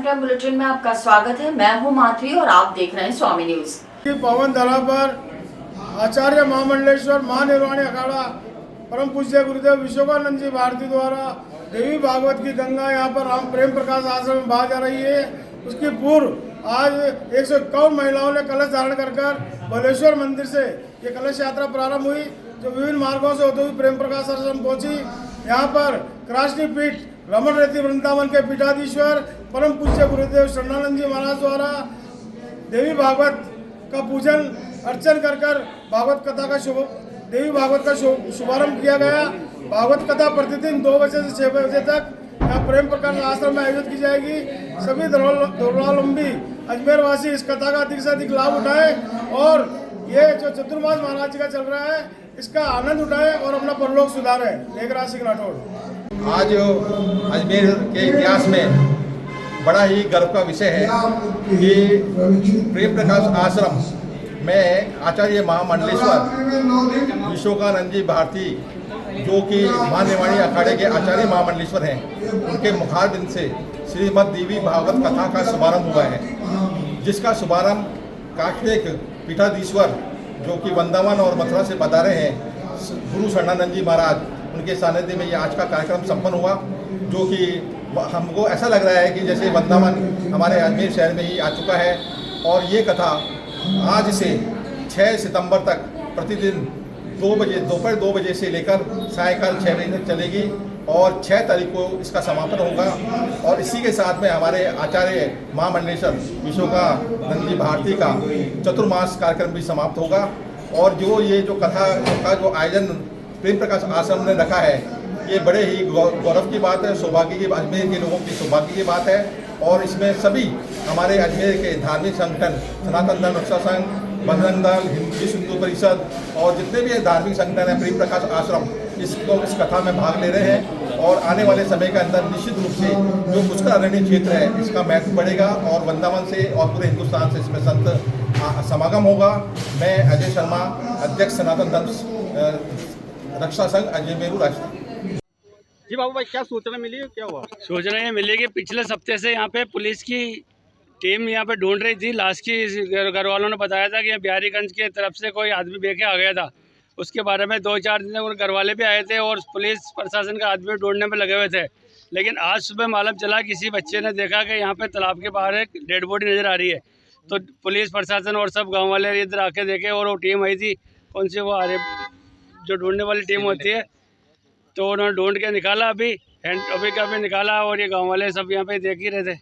Time bulletin में आपका स्वागत है। मैं हूं माधवी और आप देख रहे हैं स्वामी न्यूज। पवन धरा पर आचार्य महामंडलेश्वर महानिर्वाणी अखाड़ा परम पूज्य गुरुदेव विश्वकानंद जी भारती द्वारा देवी भागवत की गंगा यहाँ पर राम प्रेम प्रकाश आश्रम में बहा जा रही है। उसकी पूर्व आज 151 महिलाओं ने कलश धारण कर भोलेश्वर मंदिर से ये कलश यात्रा प्रारंभ हुई, जो विभिन्न मार्गों से होते हुए प्रेम प्रकाश आश्रम पहुंची। यहाँ पर क्रासनी पीठ रमण रेती वृंदावन के पीठाधीश्वर परम पूज्य गुरुदेव शरणानंद जी महाराज द्वारा देवी भागवत का पूजन अर्चन कर भागवत कथा का देवी भागवत का शुभारंभ किया गया। भागवत कथा प्रतिदिन 2 बजे से 6 बजे तक यहाँ प्रेम प्रकाश आश्रम में आयोजित की जाएगी। सभी धर्मावलंबी अजमेर वासी इस कथा का अधिक से अधिक लाभ उठाए और ये जो चतुर्मास महाराज जी का चल रहा है इसका आनंद उठाए और अपना परलोक सुधारे। लेखराज सिंह राठौड़। आज अजमेर के इतिहास में बड़ा ही गर्व का विषय है कि प्रेम प्रकाश आश्रम में आचार्य महामंडलेश्वर विश्वकानंद जी भारती, जो कि महानिर्वाणी अखाड़े के आचार्य महामंडलेश्वर हैं, उनके मुखारबिंद से श्रीमद् देवी भागवत कथा का शुभारंभ हुआ है, जिसका शुभारंभ कार्तिक पीठाधीश्वर जो कि वृंदावन और मथुरा से पधारे हैं गुरु शरणानंद जी महाराज, उनके सानिध्य में ये आज का कार्यक्रम संपन्न हुआ। जो कि हमको ऐसा लग रहा है कि जैसे वृंदावन हमारे अजमेर शहर में ही आ चुका है। और ये कथा आज से 6 सितंबर तक प्रतिदिन 2 बजे दोपहर 2 बजे से लेकर सायंकाल 6 बजे तक चलेगी और 6 तारीख को इसका समापन होगा। और इसी के साथ में हमारे आचार्य महामंडलेश्वर विश्वकानंद जी भारती का चतुर्मास कार्यक्रम भी समाप्त होगा। और जो ये जो कथा का जो आयोजन प्रेम प्रकाश आश्रम ने रखा है, ये बड़े ही गौरव की बात है, सौभाग्य की, अजमेर के लोगों की सौभाग्य की बात है। और इसमें सभी हमारे अजमेर के धार्मिक संगठन, सनातन धर्म रक्षा संघ, बजरंग दल, विश्व हिंदू परिषद और जितने भी धार्मिक संगठन हैं, प्रेम प्रकाश आश्रम इस कथा में भाग ले रहे हैं। और आने वाले समय के अंदर निश्चित रूप से जो पुष्कर अरण्य क्षेत्र है इसका महत्व बढ़ेगा और वृंदावन से और पूरे हिंदुस्तान से इसमें संत समागम होगा। मैं अजय शर्मा, अध्यक्ष सनातन धर्म रक्षा संघ अजमेर राष्ट्र। जी बाबू भाई, क्या सूचना मिली है, क्या हुआ? सूचना ये मिली कि पिछले हफ्ते से यहाँ पे पुलिस की टीम यहाँ पे ढूंढ रही थी लाश की। घर वालों ने बताया था कि यहाँ बिहारीगंज की तरफ से कोई आदमी बेके आ गया था। उसके बारे में 2-4 दिन उन घर वाले भी आए थे और पुलिस प्रशासन का आदमी ढूंढने में लगे हुए थे। लेकिन आज सुबह मालूम चला किसी बच्चे ने देखा कि यहाँ पे तालाब के बाहर एक डेड बॉडी नज़र आ रही है। तो पुलिस प्रशासन और सब गाँव वाले इधर आके देखे और वो टीम आई थी, कौन सी वो जो ढूंढने वाली टीम होती है, तो उन्होंने ढूंढ के निकाला। अभी का भी निकाला और ये गांव वाले सब यहाँ पे देख ही रहे थे।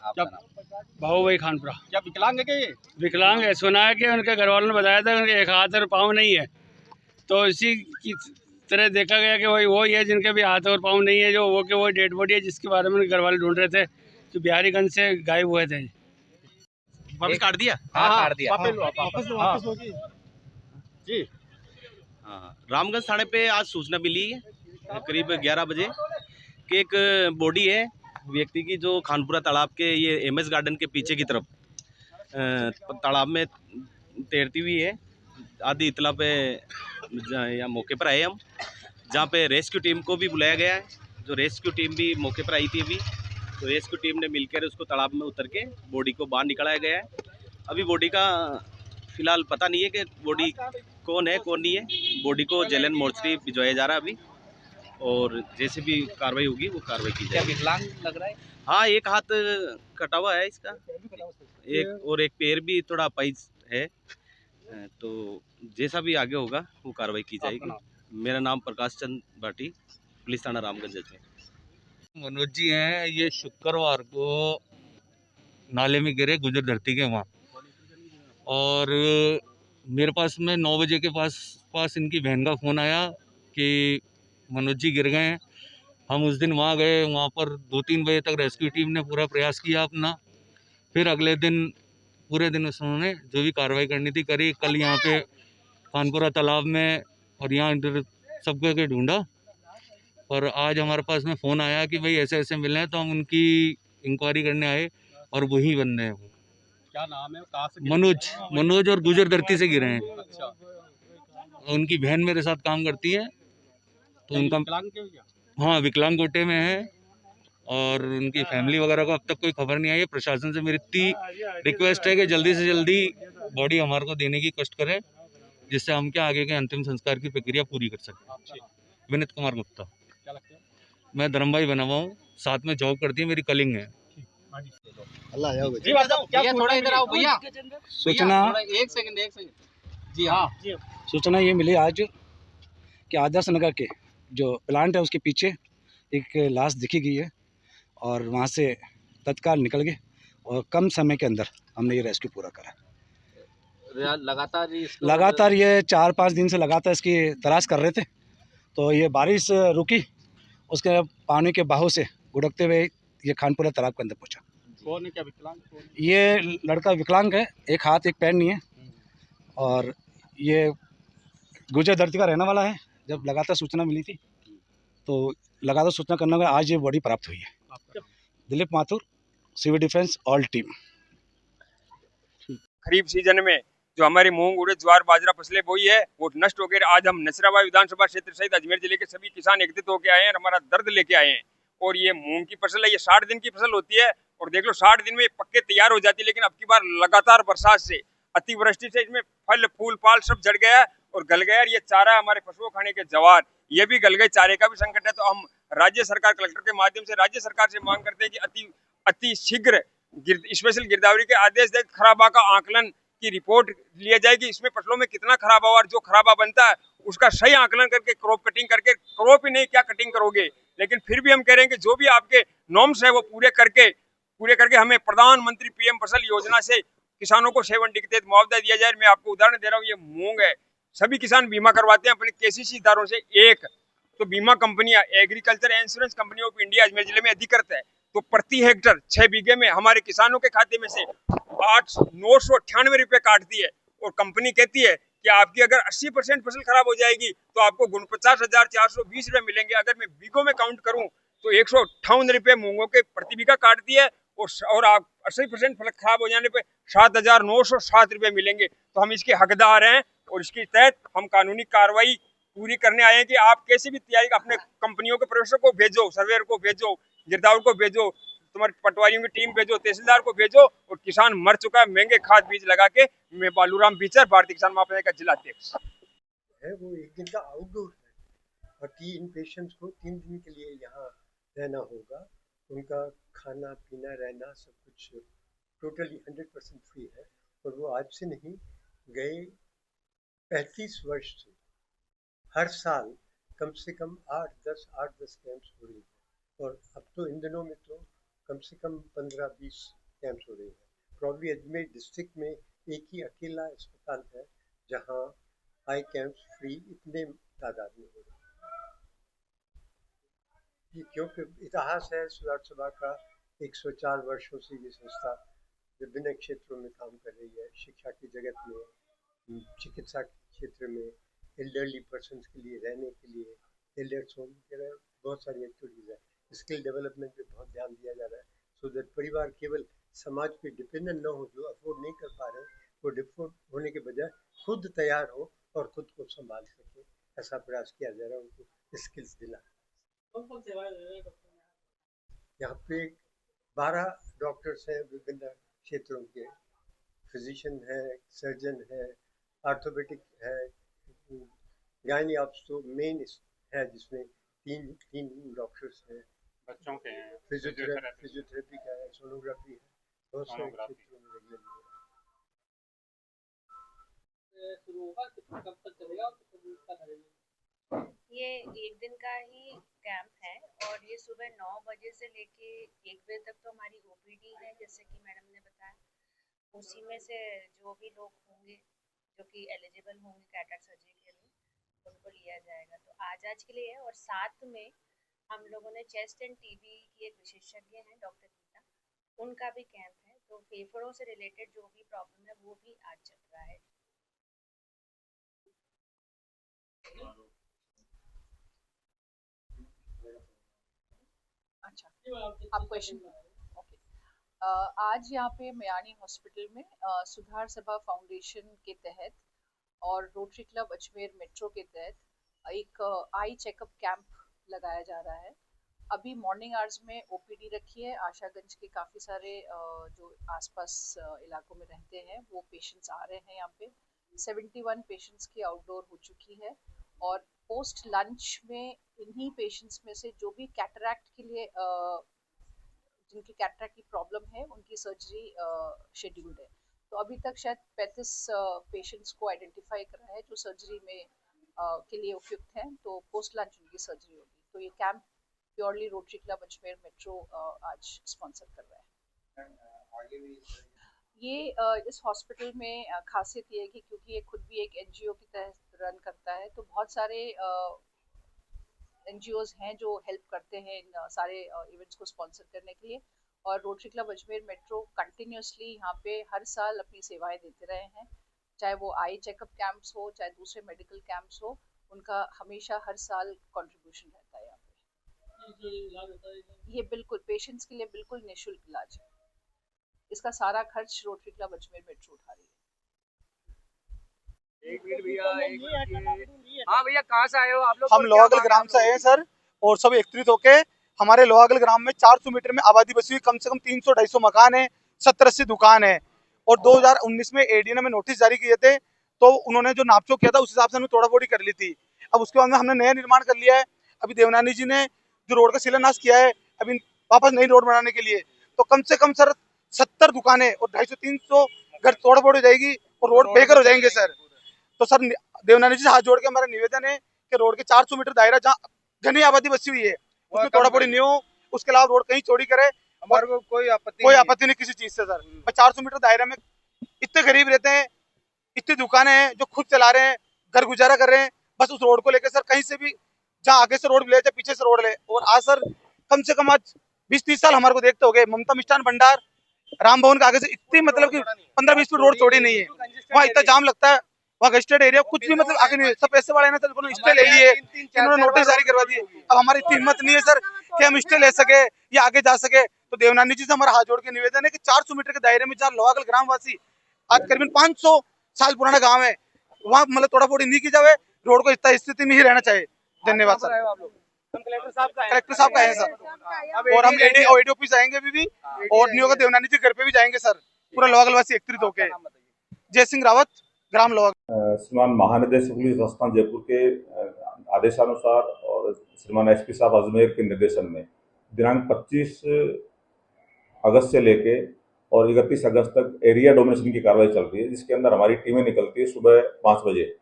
बाबू भाई खानपुरा। क्या विकलांग है क्या ये? विकलांग है, सुना है कि उनके घर वालों ने बताया था उनके एक हाथ और पाँव नहीं है। तो इसी की तरह देखा गया कि वो है जिनके भी हाथ और पाँव नहीं है, जो वो डेड बॉडी है जिसके बारे में घर वाले ढूंढ रहे थे, जो बिहारीगंज से गायब हुए थे। वापस काट दिया? हाँ, काट दिया। वापस होगी जी। हाँ, रामगंज थाने पे आज सूचना मिली है करीब 11 बजे कि एक बॉडी है व्यक्ति की, जो खानपुरा तालाब के ये एमएस गार्डन के पीछे की तरफ तालाब में तैरती हुई है। आधी इतला पे या मौके पर आए हम, जहाँ पे रेस्क्यू टीम को भी बुलाया गया है। जो रेस्क्यू टीम भी मौके पर आई थी अभी, तो रेस्क्यू टीम ने मिलकर उसको तालाब में उतर के बॉडी को बाहर निकाला गया है। अभी बॉडी का फिलहाल पता नहीं है कि बॉडी कौन है कौन नहीं है। बॉडी को जेलन मोर्चरी भिजवाया जा रहा है अभी, और जैसे भी कार्रवाई होगी वो कार्रवाई की जाएगी। विकलांग लग रहा है? हाँ, एक हाथ कटा हुआ है इसका, एक पैर भी थोड़ा अपाहिज है। तो जैसा भी आगे होगा वो कार्रवाई की जाएगी। मेरा नाम प्रकाश चंद भाटी, पुलिस थाना रामगंज में। मनोज जी हैं, ये शुक्रवार को नाले में गिरे गुजर धरती के वहाँ, और मेरे पास में 9 बजे के पास इनकी बहन का फ़ोन आया कि मनोज जी गिर गए हैं। हम उस दिन वहाँ गए, वहाँ पर 2-3 बजे तक रेस्क्यू टीम ने पूरा प्रयास किया अपना। फिर अगले दिन पूरे दिन उन्होंने जो भी कार्रवाई करनी थी करी। कल यहाँ पे खानपुरा तालाब में और यहाँ इधर सब जगह ढूंढा, और आज हमारे पास में फ़ोन आया कि भाई ऐसे ऐसे मिले हैं, तो हम उनकी इंक्वायरी करने आए और वही बंदे हैं। क्या नाम है? कहाँ से? मनोज और गुजर धरती से गिरे हैं। अच्छा, उनकी बहन मेरे साथ काम करती है, तो उनका विकलांग क्यों क्या? हाँ विकलांग कोटे में है। और उनकी फैमिली वगैरह को अब तक कोई खबर नहीं आई है। प्रशासन से मेरी इतनी रिक्वेस्ट है कि जल्दी से जल्दी बॉडी हमारे को देने की कष्ट करें, जिससे हम क्या आगे के अंतिम संस्कार की प्रक्रिया पूरी कर सकें। विनीत कुमार गुप्ता, क्या लगता है? मैं धर्मभाई बना हुआ हूँ, साथ में जॉब करती है मेरी कलिंग है। जी भैया थोड़ा इधर आओ भैया। सूचना एक सेकंड जी हाँ सूचना ये मिली आज कि आदर्श नगर के जो प्लांट है उसके पीछे एक लाश दिखी गई है और वहाँ से तत्काल निकल गए और कम समय के अंदर हमने ये रेस्क्यू पूरा करा। लगातार ये 4-5 दिन से लगातार इसकी तलाश कर रहे थे, तो ये बारिश रुकी, उसके पानी के बहाव से गुड़कते हुए ये खानपुरा तालाब के अंदर पहुँचा। कौन है, क्या विकलांग कौन है? ये लड़का विकलांग है, एक हाथ एक पैर नहीं है और ये गुजर धरती का रहने वाला है। जब लगातार सूचना मिली थी तो लगातार सूचना करने के बाद आज ये बॉडी प्राप्त हुई है। Dilip Mathur, civil defence all team. Kharif season में जो हमारी मूंग, उड़द, ज्वार, बाजरा फसलें बोई है वो नष्ट हो गई। आज हम नसराबाद विधानसभा क्षेत्र सहित अजमेर जिले के सभी किसान एकत्रित होकर आए हैं और हमारा दर्द लेके आए हैं। और ये मूंग की फसल है, ये 60 दिन की फसल होती है और देख लो 60 दिन में पक्के तैयार हो जाती है, लेकिन अब की बार लगातार बरसात से, अतिवृष्टि से इसमें फल फूल पाल सब झड़ गया और गल गया। और ये चारा हमारे पशुओं खाने के जवार ये भी गल गए, चारे का भी संकट है। तो हम राज्य सरकार, कलेक्टर के माध्यम से राज्य सरकार से मांग करते हैं कि अति शीघ्र स्पेशल गिरदावरी के आदेश दे, खराबा का आकलन की रिपोर्ट लिया जाएगी। इसमें फसलों में कितना खराबा और जो खराबा बनता है उसका सही आकलन करके क्रॉप कटिंग करके, क्रॉप ही नहीं क्या कटिंग करोगे, लेकिन फिर भी हम कह रहे हैं कि जो भी आपके नॉर्म्स है वो पूरे करके हमें प्रधानमंत्री पीएम फसल योजना से किसानों को 7D के तहत मुआवजा दिया जाए। मैं आपको उदाहरण दे रहा हूँ, ये मूंग है, सभी किसान बीमा करवाते हैं अपने केसीसी इदारों से। एक तो बीमा कंपनियां agriculture insurance company of India Ajmer जिले में अधिकृत है, तो प्रति हेक्टर 6 बीघे में हमारे किसानों के खाते में से 998 रुपए काटती है। और कंपनी कहती है कि आपकी अगर 80% फसल खराब हो जाएगी तो आपको 49,420 रुपए मिलेंगे। अगर मैं बीघों में काउंट करूं तो 158 रुपए मूंगों के प्रति बीघा काटती है और आप 80% फसल खराब हो जाने पे 7,907 रुपए मिलेंगे। तो हम इसके हकदार हैं और इसके तहत हम कानूनी कार्रवाई पूरी करने आए हैं कि आप कैसी भी तैयारी अपने कंपनियों के प्रोफेसर को भेजो, सर्वेयर को भेजो, गिरदावर को भेजो, तुम्हारे पटवारियों की टीम भेजो, तहसीलदार को भेजो। और किसान मर चुका है महंगे खाद बीज लगा के। मैं बालूराम बीचर, भारतीय किसान महासंघ का जिला अध्यक्ष है। वो एक दिन का आउटडोर है और 3 पेशेंट्स को 3 दिन के लिए यहाँ रहना होगा। उनका खाना पीना रहना सब कुछ टोटली 100% फ्री है। और वो आज से नहीं, गए 35 वर्ष से हर साल कम से कम 8-10 कैंप्स हो रही है। और अब तो इन दिनों में तो कम से कम 15-20 कैंप्स हो रही है। प्रॉब्ली अजमेर डिस्ट्रिक्ट में एक ही अकेला अस्पताल है जहाँ आई कैंप्स फ्री इतने तादाद में हो रहे हैं। ये क्योंकि इतिहास है सुधार सभा का, 104 वर्षों से ये संस्था विभिन्न क्षेत्रों में काम कर रही है। शिक्षा की जगत में, चिकित्सा के क्षेत्र में, एल्डरली पर्सन्स के लिए रहने के लिए, एल्डर्स होम वगैरह बहुत सारी एक्टिविटीज़ है। स्किल डेवलपमेंट पे बहुत ध्यान दिया जा रहा है, सो दैट परिवार केवल समाज पे डिपेंडेंट न हो, जो अफोर्ड नहीं कर पा रहे वो डिफोर्ड होने के बजाय खुद तैयार हो और खुद को संभाल सके। ऐसा प्रयास किया जा रहा है, उनको स्किल्स दिला। यहाँ पे 12 डॉक्टर्स हैं विभिन्न क्षेत्रों के, फिजिशियन है, सर्जन है, आर्थोपेडिक है, गायनी ऑब्स्टो मेन है जिसमें तीन डॉक्टर्स हैं, बच्चों के हैं, फिजियोथेरेपी का है, सोनोग्राफी है, बहुत सारे क्षेत्रों में रेगुलर हो रहा है। ये एक दिन का ही कैंप है और ये सुबह 9 बजे से लेके 1 बजे तक तो हमारी ओपीडी है, जैसे कि मैडम ने बताया। उसी में से जो भी लोग होंगे जो कि एलिजिबल होंगे कैटरेक्ट सर्जरी के लिए, उनको लिया जाएगा। तो आज के लिए है। और साथ में हम लोगों ने चेस्ट एंड टीबी की एक विशेषज्ञ हैं डॉक्टर गीता, उनका भी कैंप है। तो फेफड़ों से रिलेटेड जो भी प्रॉब्लम है वो भी आज चल रहा है। अच्छा, आप क्वेश्चन ओके। आज यहाँ पे मयानी हॉस्पिटल में सुधार सभा फाउंडेशन के तहत और रोटरी क्लब अजमेर मेट्रो के तहत एक आई चेकअप कैंप लगाया जा रहा है। अभी मॉर्निंग आवर्स में ओपीडी रखी है। आशागंज के काफ़ी सारे जो आसपास इलाकों में रहते हैं वो पेशेंट्स आ रहे हैं यहाँ पे। 71 पेशेंट्स की आउटडोर हो चुकी है और पोस्ट लंच में इन्हीं पेशेंट्स में से जो भी कैटरैक्ट के लिए जिनकी कैटरैक्ट की प्रॉब्लम है उनकी सर्जरी शेड्यूल्ड है। तो अभी तक शायद 35 पेशेंट्स को आइडेंटिफाई करा है जो सर्जरी में के लिए उपयुक्त हैं, तो पोस्ट लंच उनकी सर्जरी होगी। तो ये camp purely rotary club Ajmer metro आज स्पॉन्सर कर रहा है। ये इस हॉस्पिटल में खासियत ये है कि क्योंकि ये खुद भी एक एनजीओ की तरह रन करता है, तो बहुत सारे एनजीओज हैं जो हेल्प करते हैं इन सारे इवेंट्स को स्पॉन्सर करने के लिए। और rotary club Ajmer metro continuously यहाँ पे हर साल अपनी सेवाएं देते रहे हैं, चाहे वो आई चेकअप कैंप्स हो चाहे दूसरे मेडिकल कैंप्स हो, उनका हमेशा हर साल कंट्रीब्यूशन रहता है यहाँ पे। ये बिल्कुल पेशेंट्स के लिए बिल्कुल निःशुल्क इलाज है। इसका सारा खर्च रोटरी क्लब अजमेर मेट्रो उठा रही है। हाँ भैया, कहाँ से आए हो आप लोग? हम लोहागल ग्राम से आए हैं सर, और सब एकत्रित होके हमारे लोहागल ग्राम में 400 मीटर में आबादी बसी हुई कम से कम 300-250 मकान है, 70-80 दुकान है। और 2019 में एडीए ने नोटिस जारी किए थे, तो उन्होंने जो नापचोक किया था उस हिसाब से हमने तोड़ा फोड़ी कर ली थी। अब उसके बाद में हमने नया निर्माण कर लिया है। अभी देवनानी जी ने जो रोड का शिलान्यास किया है अभी वापस नई रोड बनाने के लिए, तो कम से कम सर 70 दुकानें और 250-300 घर तोड़ फोड़ हो जाएगी और रोड बेकार हो जाएंगे सर। तो सर देवनानी जी से हाथ जोड़ के हमारा निवेदन है कि रोड के 400 मीटर दायरा जहाँ घनी आबादी बसी हुई है उसमें तोड़ा फोड़ी नहीं हो, उसके अलावा रोड कहीं चौड़ी करे, हमारे को कोई आपत्ति नहीं किसी चीज से सर। 400 मीटर दायरे में इतने गरीब रहते हैं, इतनी दुकानें हैं जो खुद चला रहे हैं, घर गुजारा कर रहे हैं, बस उस रोड को लेकर सर कहीं से भी जहाँ आगे से रोड ले चाहे पीछे से रोड ले। और आज सर कम से कम आज 20-30 साल हमारे को देखते हो गए, ममता मिष्ठान भंडार राम भवन के आगे से इतनी मतलब कि 15-20 फीट रोड चौड़ी नहीं है, वहाँ इतना जाम लगता है, वहाँ गस्टेड एरिया कुछ भी मतलब आगे नहीं है। सब पैसे वाले ना सर उन्होंने स्टे ले लिए, उन्होंने नोटिस जारी करवा दिए। अब हमारी इतनी हिम्मत नहीं है सर कि हम स्टे ले सके या आगे जा सके। तो देवनानी जी से हमारा हाथ जोड़ के निवेदन है कि 400 मीटर के दायरे में जहाँ लोहागल ग्रामवासी आज करीबन 500 साल पुराना गाँव है, वहाँ मतलब तोड़ा फोड़ी नहीं की जाए, रोड को इस स्थिति में ही रहना चाहिए। धन्यवाद सर। कलेक्टर साहब का है सर, और हम एडी ऑफिस आएंगे अभी भी, और नहीं होगा देवनानी जी घर पे भी जाएंगे सर, पूरा लोहागल वासी एकत्रित होके। जय सिंह रावत, ग्राम लोहागल। श्रीमान महानिदेशक पुलिस संस्थान जयपुर के आदेशानुसार और श्रीमान एसपी साहब अजमेर के निर्देशन में दिनांक 25 अगस्त से लेके और 31 अगस्त तक एरिया डोमिनेशन की कार्रवाई चल रही है, जिसके अंदर हमारी टीमें निकलती है सुबह 5 बजे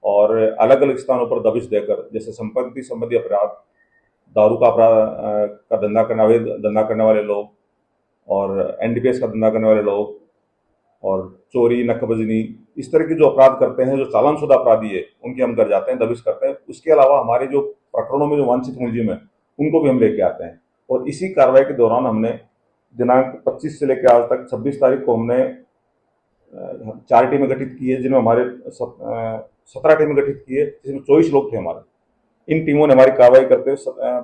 और अलग अलग स्थानों पर दबिश देकर, जैसे संपत्ति संबंधी अपराध, दारू का अपराध का धंधा करने वाले लोग और एनडीपीएस का धंधा करने वाले लोग और चोरी नक्काबजनी, इस तरह के जो अपराध करते हैं, जो चालानशुदा अपराधी है, उनके हम घर जाते हैं, दबिश करते हैं। उसके अलावा हमारे जो प्रकरणों में जो वांछित मुलजिम है उनको भी हम लेके आते हैं। और इसी कार्रवाई के दौरान हमने दिनांक 25 से लेकर आज तक 26 तारीख को हमने 4 टीमें गठित की है, जिनमें हमारे 17 टीमें गठित की है, जिसमें 24 लोग थे हमारे। इन टीमों ने हमारी कार्रवाई करते हुए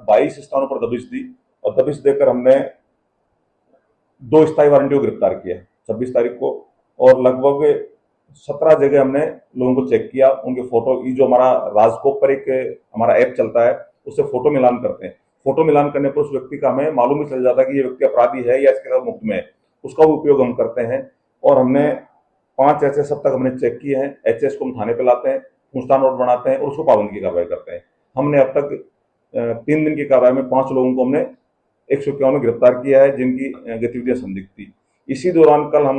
22 स्थानों पर दबिश दी और दबिश देकर हमने 2 स्थायी वारंटियों को गिरफ्तार किया 26 तारीख को, और लगभग 17 जगह हमने लोगों को चेक किया। उनके फोटो, ये जो हमारा राजकोप पर एक हमारा ऐप चलता है, उससे फोटो मिलान करते हैं। फोटो मिलान करने पर उस व्यक्ति का हमें मालूम ही चल जाता है कि ये व्यक्ति अपराधी है या इसके अलावा मुक्त में है, उसका उपयोग हम करते हैं। और हमने 5 एचएस अब तक हमने चेक किए हैं। एचएस को हम थाने पे लाते हैं, पूछताछ नोट बनाते हैं और उसको पाबंदी की कार्रवाई करते हैं। हमने अब तक 3 दिन की कार्रवाई में 5 लोगों को हमने 151 में गिरफ्तार किया है, जिनकी गतिविधियां संदिग्ध थी। इसी दौरान कल हम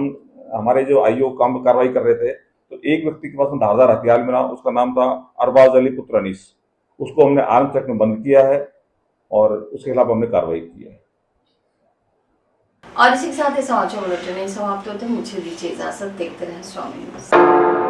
हमारे जो आईओ काम कार्रवाई कर रहे थे, तो एक व्यक्ति के पास में धारदार हथियार मिला, उसका नाम था अरबाज अली पुत्र अनीस। उसको हमने आर्म चेक में बंद किया है और उसके खिलाफ हमने कार्रवाई की है। और इसी के साथ समाचार बुलेटिन समाप्त होते हैं। मुझे दीजिए इजाजत, देखते रहें स्वामी।